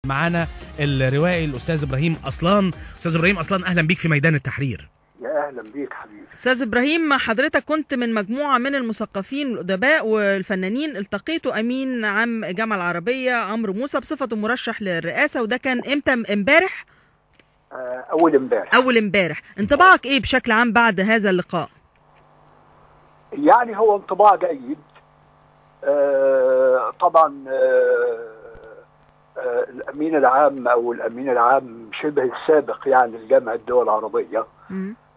معانا الروائي الأستاذ إبراهيم أصلان. أستاذ إبراهيم أصلان، أهلا بيك في ميدان التحرير. يا أهلا بيك حبيبي. أستاذ إبراهيم، حضرتك كنت من مجموعة من المثقفين الأدباء والفنانين التقيتوا أمين عام الجامعة العربية عمرو موسى بصفته مرشح للرئاسة، وده كان إمتى؟ امبارح؟ أول امبارح. انطباعك إيه بشكل عام بعد هذا اللقاء؟ يعني هو انطباع جيد. طبعا الأمين العام أو الأمين العام شبه السابق يعني لجامعة الدول العربية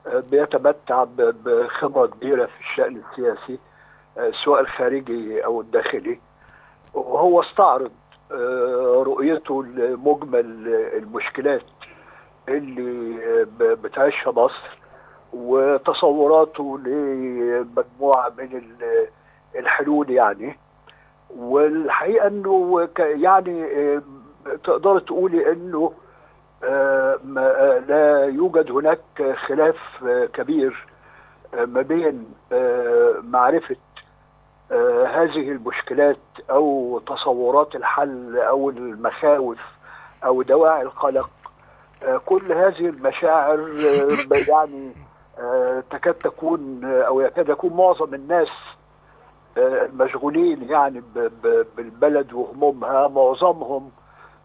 بيتمتع بخبرة كبيرة في الشأن السياسي سواء الخارجي أو الداخلي، وهو استعرض رؤيته لمجمل المشكلات اللي بتعيشها مصر وتصوراته لمجموعة من الحلول يعني. والحقيقة انه يعني تقدر تقولي انه لا يوجد هناك خلاف كبير ما بين معرفة هذه المشكلات او تصورات الحل او المخاوف او دواعي القلق. كل هذه المشاعر يعني تكاد تكون او يكاد يكون معظم الناس المشغولين يعني بالبلد وهمومها معظمهم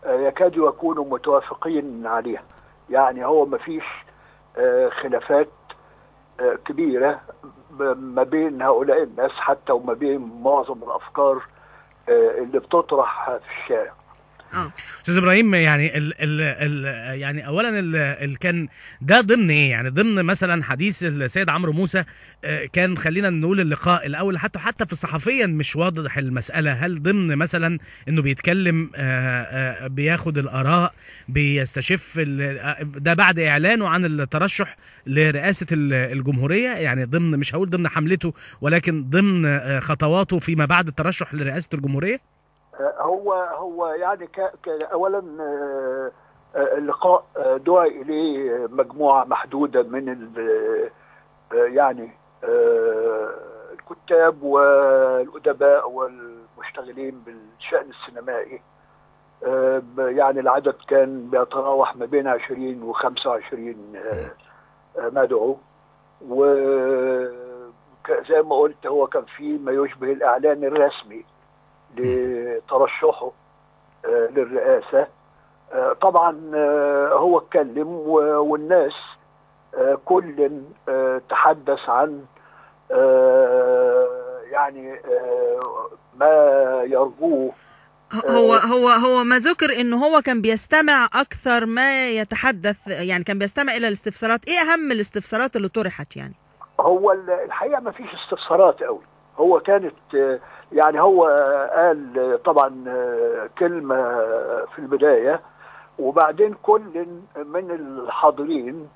يكادوا يكونوا متوافقين عليها. يعني هو ما فيش خلافات كبيرة ما بين هؤلاء الناس حتى وما بين معظم الأفكار اللي بتطرح في الشارع. استاذ ابراهيم، يعني يعني اولا كان ده ضمن ايه؟ يعني ضمن مثلا حديث السيد عمرو موسى، كان خلينا نقول اللقاء الاول حتى في صحفيا مش واضح المساله. هل ضمن مثلا انه بيتكلم بياخد الاراء بيستشف ده بعد اعلانه عن الترشح لرئاسه الجمهوريه؟ يعني ضمن، مش هقول ضمن حملته، ولكن ضمن خطواته فيما بعد الترشح لرئاسه الجمهوريه. هو يعني اولا اللقاء دعي اليه مجموعه محدوده من يعني الكتاب والادباء والمشتغلين بالشأن السينمائي. يعني العدد كان بيتراوح ما بين 20 و 25 مدعو، وزي ما قلت هو كان في ما يشبه الاعلان الرسمي لترشحه للرئاسة. طبعا هو اتكلم والناس كل تحدث عن يعني ما يرجوه. هو ما ذكر انه هو كان بيستمع اكثر ما يتحدث، يعني كان بيستمع الى الاستفسارات. ايه اهم الاستفسارات اللي طرحت؟ يعني هو الحقيقة ما فيش استفسارات قوي. هو كانت يعني هو قال طبعا كلمة في البداية، وبعدين كل من الحاضرين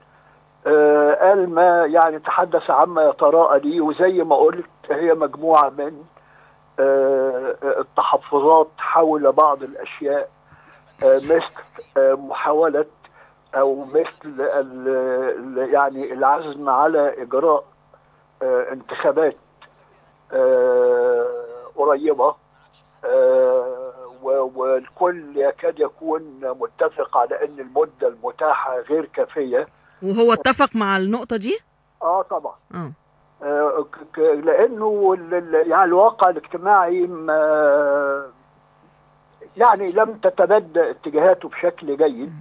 قال ما يعني تحدث عما يتراءى لي. وزي ما قلت هي مجموعة من التحفظات حول بعض الأشياء، مثل محاولة أو مثل يعني العزم على إجراء انتخابات قريبة، والكل يكاد يكون متفق على ان المدة المتاحة غير كافية. وهو اتفق مع النقطة دي؟ طبعا. لانه يعني الواقع الاجتماعي يعني لم تتبدى اتجاهاته بشكل جيد،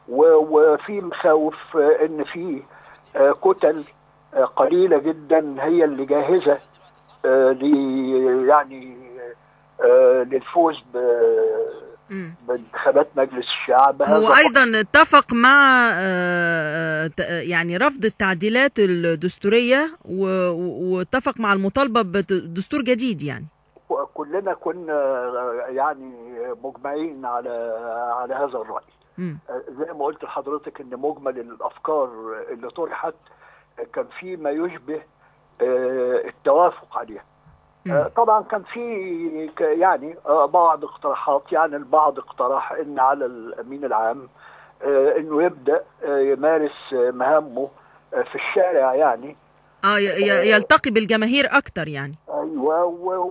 وفي مخاوف ان في كتل قليلة جدا هي اللي جاهزة يعني للفوز بانتخابات مجلس الشعب. هو ايضا اتفق مع يعني رفض التعديلات الدستورية، واتفق مع المطالبة بدستور جديد. يعني كلنا كنا يعني مجمعين على هذا الرأي. زي ما قلت لحضرتك ان مجمل الافكار اللي طرحت كان في ما يشبه التوافق عليها. طبعا كان في يعني بعض اقتراحات. يعني البعض اقترح ان على الامين العام انه يبدا يمارس مهامه في الشارع، يعني يلتقي بالجماهير اكتر يعني. ايوه،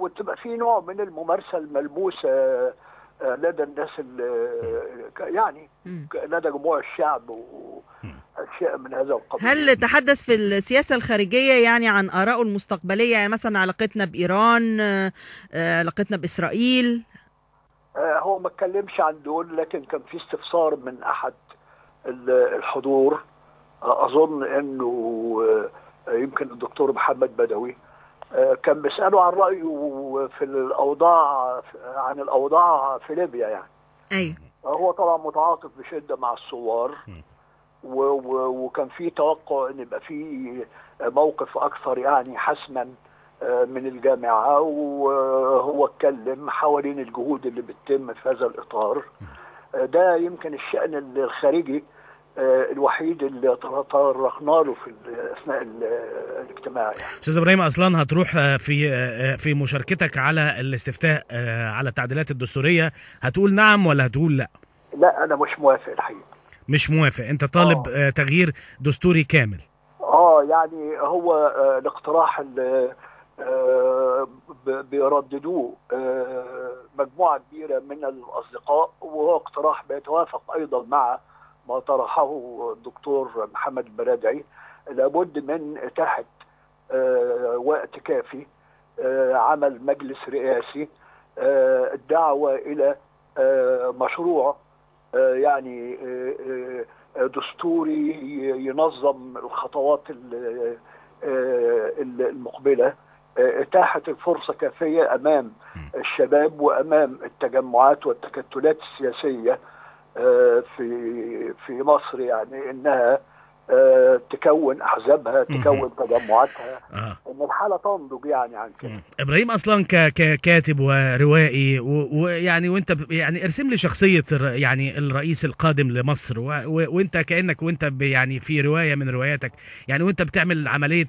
وتبقى في نوع من الممارسه الملموسه لدى الناس يعني لدى جموع الشعب واشياء من هذا القبيل. هل تحدث في السياسه الخارجيه يعني عن آرائه المستقبليه، يعني مثلا علاقتنا بايران، علاقتنا باسرائيل؟ هو ما اتكلمش عن دول، لكن كان في استفسار من احد الحضور، اظن انه يمكن الدكتور محمد بدوي، كان بيسأله عن رأيه في الأوضاع، عن الأوضاع في ليبيا يعني. أيوة. هو طبعا متعاطف بشدة مع الثوار، وكان في توقع أن يبقى في موقف أكثر يعني حسما من الجامعة، وهو اتكلم حوالين الجهود اللي بتتم في هذا الإطار. ده يمكن الشأن الخارجي الوحيد اللي تطرقنا له في اثناء الاجتماع يعني. استاذ ابراهيم اصلان، هتروح في مشاركتك على الاستفتاء على التعديلات الدستوريه، هتقول نعم ولا هتقول لا؟ لا، انا مش موافق الحقيقه. مش موافق؟ انت طالب تغيير دستوري كامل؟ يعني هو الاقتراح اللي بيرددوه مجموعه كبيره من الاصدقاء، وهو اقتراح بيتوافق ايضا مع ما طرحه الدكتور محمد البرادعي، لابد من إتاحة وقت كافي، عمل مجلس رئاسي، الدعوة إلى مشروع يعني دستوري ينظم الخطوات المقبلة، إتاحة الفرصة كافية أمام الشباب وأمام التجمعات والتكتلات السياسية في مصر، يعني انها تكون احزابها، تكون تجمعاتها، ان الحاله تنضج يعني عن كده. ابراهيم اصلا ككاتب وروائي ويعني وانت يعني ارسم لي شخصيه يعني الرئيس القادم لمصر، وانت كانك وانت يعني في روايه من رواياتك، يعني وانت بتعمل عمليه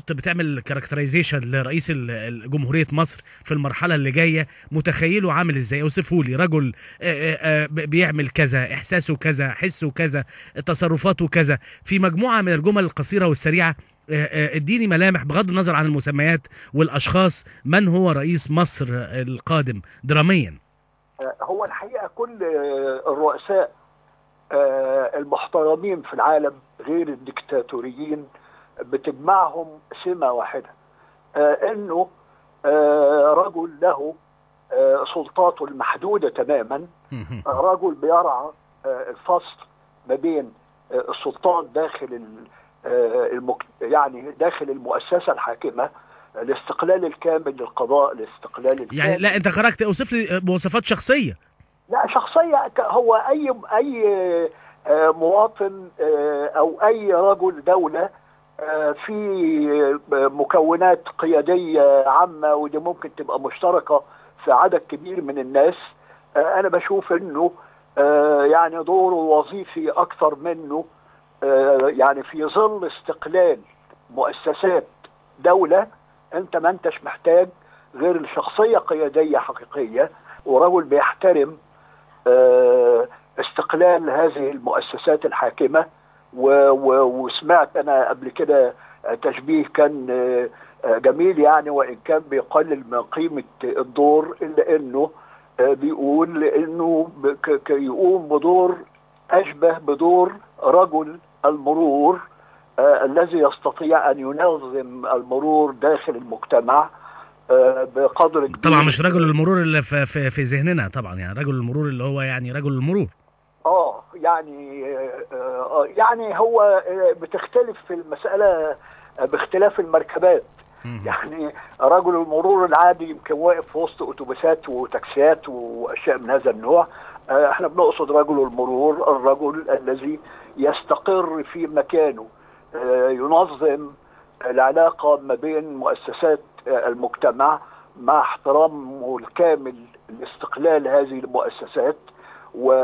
بتعمل كاركترايزيشن لرئيس جمهوريه مصر في المرحله اللي جايه، متخيله عامل ازاي؟ اوصفه لي. رجل بيعمل كذا، احساسه كذا، حسه كذا، تصرفاته كذا، في مجموعه من الجمل القصيره والسريعه. اديني ملامح بغض النظر عن المسميات والاشخاص، من هو رئيس مصر القادم دراميا؟ هو الحقيقه كل الرؤساء المحترمين في العالم غير الدكتاتوريين بتجمعهم سمه واحده، انه رجل له سلطاته المحدوده تماما، رجل بيرعى الفصل ما بين السلطات داخل يعني داخل المؤسسه الحاكمه، الاستقلال الكامل للقضاء، الاستقلال الكامل. يعني لا، انت خرجت اوصف لي مواصفات شخصيه. لا، شخصيه هو اي مواطن او اي رجل دوله في مكونات قياديه عامه، ودي ممكن تبقى مشتركه في عدد كبير من الناس. انا بشوف انه يعني دوره وظيفي اكثر منه، يعني في ظل استقلال مؤسسات دولة انت ما انتش محتاج غير الشخصية قيادية حقيقية، ورجل بيحترم استقلال هذه المؤسسات الحاكمة. وسمعت انا قبل كده تشبيه كان جميل يعني، وان كان بيقلل من قيمة الدور، الا انه بيقول انه يقوم بدور اشبه بدور رجل المرور الذي يستطيع ان ينظم المرور داخل المجتمع بقدر كبير. طبعا مش رجل المرور اللي في ذهننا طبعا، يعني رجل المرور اللي هو يعني رجل المرور. يعني هو بتختلف في المسألة باختلاف المركبات. يعني رجل المرور العادي يمكن واقف في وسط اتوبيسات وتاكسيات واشياء من هذا النوع. احنا بنقصد رجل المرور الرجل الذي يستقر في مكانه، ينظم العلاقة ما بين مؤسسات المجتمع مع احترامه الكامل لاستقلال هذه المؤسسات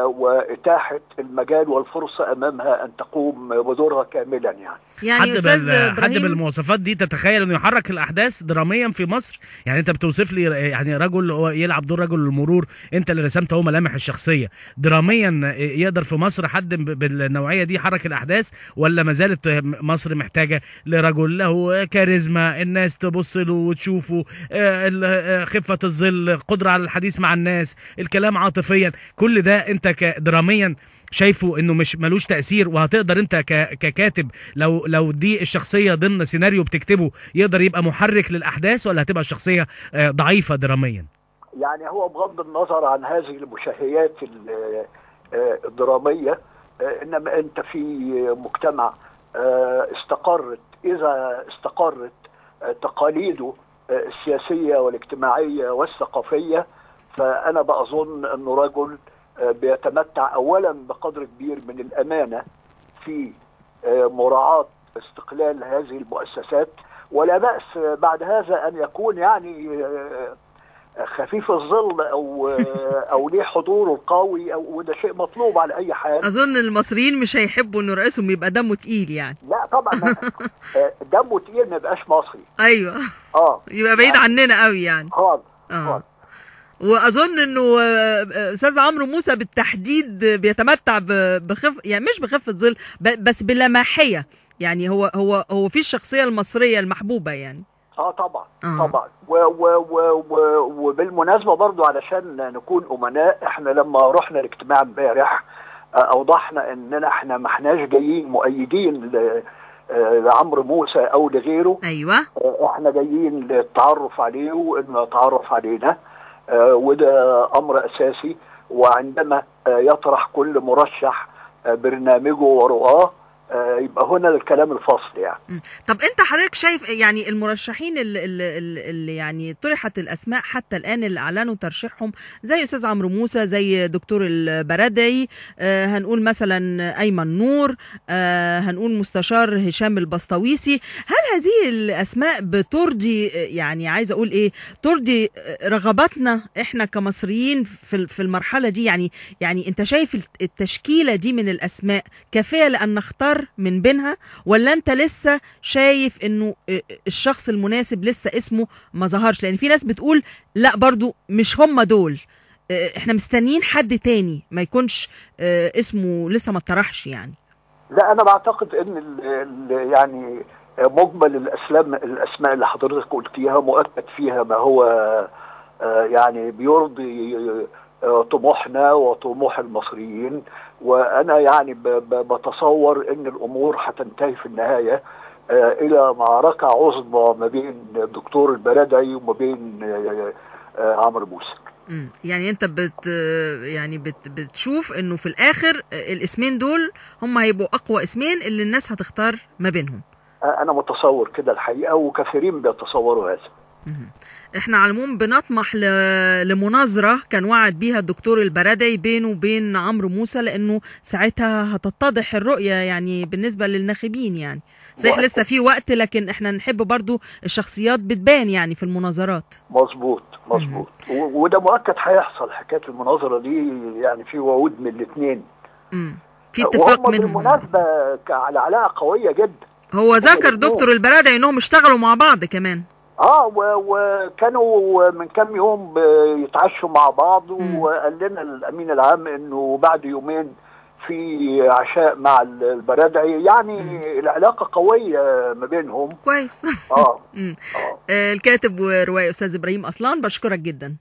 وإتاحة المجال والفرصة أمامها أن تقوم بدورها كاملا يعني أستاذ إبراهيم، حد بالمواصفات دي تتخيل أنه يحرك الأحداث دراميا في مصر؟ يعني أنت بتوصف لي يعني رجل هو يلعب دور رجل المرور، أنت اللي رسمت هو ملامح الشخصية، دراميا يقدر في مصر حد بالنوعية دي يحرك الأحداث، ولا ما زالت مصر محتاجة لرجل له كاريزما الناس تبص له وتشوفه، خفة الظل، قدرة على الحديث مع الناس، الكلام عاطفيا، كل ده انت دراميا شايفه انه مش ملوش تأثير؟ وهتقدر انت ككاتب لو دي الشخصية ضمن سيناريو بتكتبه يقدر يبقى محرك للأحداث، ولا هتبقى الشخصية ضعيفة دراميا؟ يعني هو بغض النظر عن هذه المشاهيات الدرامية، انما انت في مجتمع اذا استقرت تقاليده السياسية والاجتماعية والثقافية، فأنا بأظن أنه رجل بيتمتع أولا بقدر كبير من الأمانة في مراعاة استقلال هذه المؤسسات، ولا بأس بعد هذا أن يكون يعني خفيف الظل أو ليه حضوره القوي، وده شيء مطلوب على أي حال. أظن المصريين مش هيحبوا إنه رئيسهم يبقى دمه تقيل يعني. لا طبعا دمه تقيل ما يبقاش مصري. أيوه يبقى بعيد عننا قوي يعني. خالص. واظن انه استاذ عمرو موسى بالتحديد بيتمتع يعني مش بخفه ظل بس بلماحيه، يعني هو في الشخصيه المصريه المحبوبه يعني. طبعا. طبعا وبالمناسبه برضو علشان نكون امناء، احنا لما رحنا الاجتماع امبارح اوضحنا اننا احنا ما احناش جايين مؤيدين لعمرو موسى او لغيره. ايوه احنا جايين للتعرف عليه وانه يتعرف علينا، وده امر اساسي. وعندما يطرح كل مرشح برنامجه ورؤاه يبقى هنا الكلام الفصل يعني. طب انت حضرتك شايف يعني المرشحين اللي يعني طرحت الاسماء حتى الان اللي اعلنوا ترشيحهم، زي استاذ عمرو موسى، زي دكتور البرادعي، هنقول مثلا ايمن نور، هنقول مستشار هشام البسطويسي، هل هذه الاسماء بترضي يعني عايزه اقول ايه، ترضي رغباتنا احنا كمصريين في المرحله دي؟ يعني انت شايف التشكيله دي من الاسماء كافيه لان نختار من بينها، ولا انت لسه شايف انه الشخص المناسب لسه اسمه ما ظهرش؟ لان في ناس بتقول لا برضو مش هم دول، احنا مستنيين حد تاني ما يكونش اسمه لسه ما اتطرحش يعني. لا انا بعتقد ان يعني مجمل الاسماء اللي حضرتك قلتيها مؤكد فيها ما هو يعني بيرضي طموحنا وطموح المصريين، وانا يعني بتصور ان الامور هتنتهي في النهايه الى معركه عظمى ما بين الدكتور البرادعي وما بين عمرو موسى. يعني انت بتشوف انه في الاخر الاسمين دول هم هيبقوا اقوى اسمين اللي الناس هتختار ما بينهم؟ انا متصور كده الحقيقه، وكثيرين بيتصوروا هذا. احنا على العموم بنطمح لمناظره كان وعد بيها الدكتور البرادعي بينه وبين عمرو موسى، لانه ساعتها هتتضح الرؤيه يعني بالنسبه للناخبين. يعني صحيح لسه في وقت، لكن احنا نحب برضو الشخصيات بتبان يعني في المناظرات. مظبوط. وده مؤكد هيحصل حكايه المناظره دي، يعني في وعود من الاثنين. في اتفاق منهم بالمناسبه على علاقه قويه جدا. هو ذكر دكتور البرادعي انهم اشتغلوا مع بعض كمان. وكانوا من كام يوم يتعشوا مع بعض، وقال لنا الامين العام انه بعد يومين في عشاء مع البرادعي، يعني العلاقه قويه ما بينهم. كويس. الكاتب وروائي استاذ ابراهيم اصلان، بشكرك جدا.